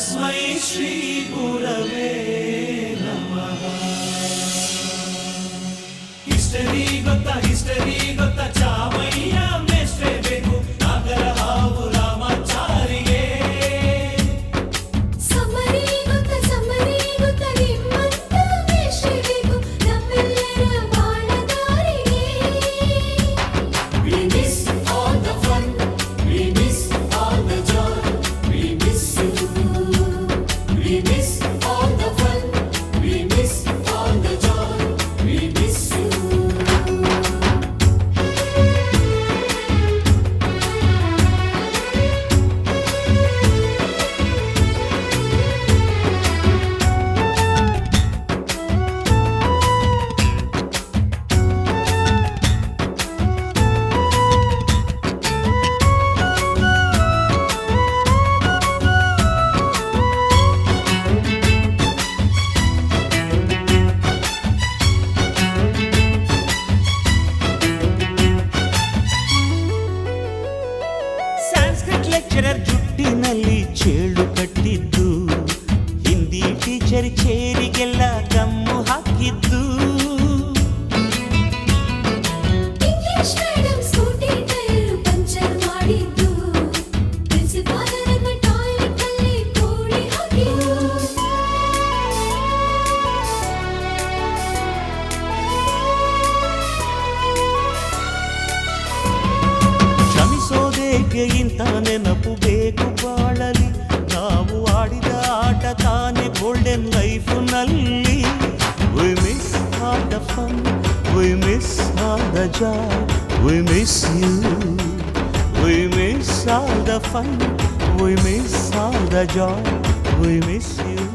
तस्मै श्री गुरवे नमः। हिस्टरी ಗೊತ್ತಾ ಚಾಮಯ್ಯ ಮೇಷ್ಟ್ರೆ ಬೇಕು ನಾಗರ ಹಾವು ರಾಮಾಚಾರಿಗೆ. ಸಮರಿ ಗೊತ್ತಾ ನಿಮ್ಮಂತ ಮೇಷ್ಟ್ರೆ ಬೇಕು ನಮ್ಮೆಲ್ಲರ ಬಾಳದಾರಿಗೆ. We miss all the fun, we miss all the joy, we miss you. We miss all the fun, we miss all the joy, we miss you. Sanskrit lecturer ಜುಟ್ಟಿನಲ್ಲಿ ಚೇಳು ಕಟ್ಟಿದ್ದು, ಹಿಂದಿ ಟೀಚರ್ ಚೇರಿಗೆಲ್ಲ ಗಮ್ಮು ಹಾಕಿದ್ದು, English madam scooty tyre puncture ಮಾಡಿದ್ದು, ಪ್ರಿನ್ಸಿಪಾಲರನ್ನ toilet ಅಲ್ಲಿ ಕೋಳಿ ಹಾಕಿದ್ದು. ಕ್ಷಮಿಸೋದೇಕೆ ಇಂಥ ನೆನಪು ಬೇಕು ಬಾಳಲಿ, ನಾವು ಆಡಿದ ಆಟ ತಾನೆ golden ಲೈಫ್ನಲ್ಲಿ. We miss all the fun, we miss all the joy, we miss you. We miss all the fun, we miss all the joy, we miss you.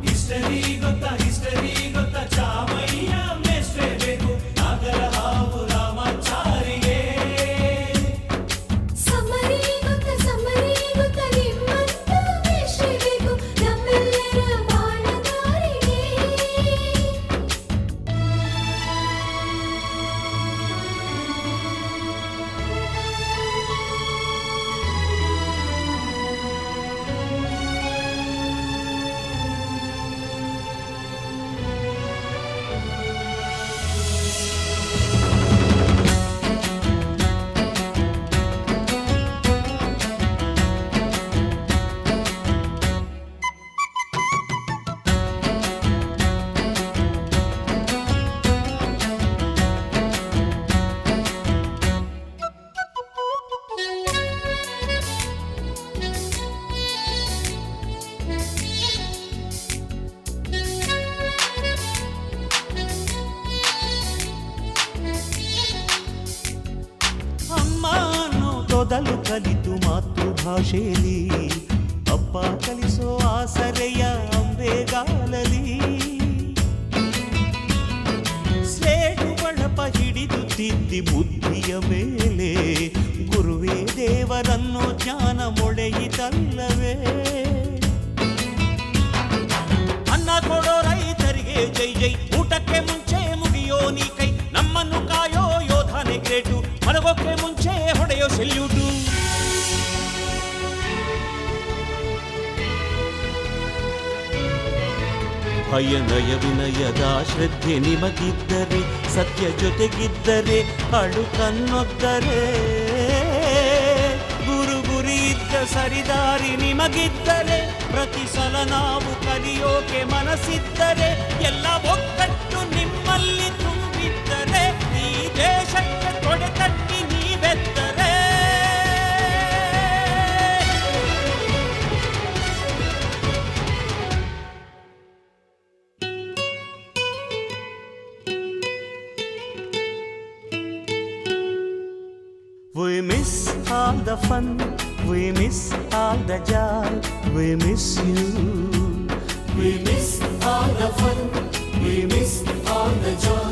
History ಗೊತ್ತಾ ಚಾಮಯ್ಯ ಮೇಷ್ಟ್ರೆ ಬೇಕು ನಾಗರ ಹಾವು ರಾಮಾಚಾರಿಗೆ. ಸಮರಿ ಗೊತ್ತಾ ನಿಮ್ಮಂತ ಮೇಷ್ಟ್ರೆ ಬೇಕು ನಮ್ಮೆಲ್ಲರ ಬಾಳದಾರಿಗೆ. ಅಮ್ಮ ಅನ್ನೋದೊದಲು ಕಲಿತು ಮಾತೃಭಾಷೆಯಲ್ಲಿ, ಅಪ್ಪ ಕಲಿಸೋ ಆಸರೆಯ ಅಂಬೆಗಾಲಲಿ. ಸ್ಲೇಟು ಬಳಪ ಹಿಡಿದು ತಿದ್ದಿ ಬುದ್ಧಿಯ ಮೇಲೆ, ಗುರುವೇ ದೇವರನ್ನು ಜ್ಞಾನ ಮೊಳೆಯಿತಲ್ಲವೇ. ಅನ್ನ ಕೊಡೋ ರೈತರಿಗೆ ಜೈ ಜೈ, ಊಟಕ್ಕೆ ಮುಂಚೆ ಮುಗಿಯೋ ನೀ ಕೈ, ನಮ್ಮನ್ನು ಕಾಯೋ ಯೋಧನೆ ಗ್ರೇಟು, ಮಲಗೋಕ್ಕೆ ಮುಂಚೆ ಹೊಡೆಯೋ ಸೆಲ್ಯೂಟು. ಭಯ ನಯ ವಿನಯದ ಶ್ರದ್ಧೆ ನಿಮಗಿದ್ದರೆ, ಸತ್ಯ ಜೊತೆಗಿದ್ದರೆ, ಅಡುಕನ್ನೊದ್ದರೆ, ಗುರಿ ಇದ್ದ ಸರಿದಾರಿ ನಿಮಗಿದ್ದರೆ, ಪ್ರತಿ ಸಲ ನಾವು ಕಲಿಯೋಕೆ ಮನಸ್ಸಿದ್ದರೆ, ಎಲ್ಲ ಒಗ್ಗಟ್ಟು ನಿಮ್ಮಲ್ಲಿ ತುಂಬಿದ್ದರೆ, ಈ ದೇಶಕ್ಕೆ ತೊಡೆ ತಟ್ಟಿ ನೀವೆದ್ದರೆ. We miss all the fun, we miss all the joy, we miss you. We miss all the fun, we miss all the joy,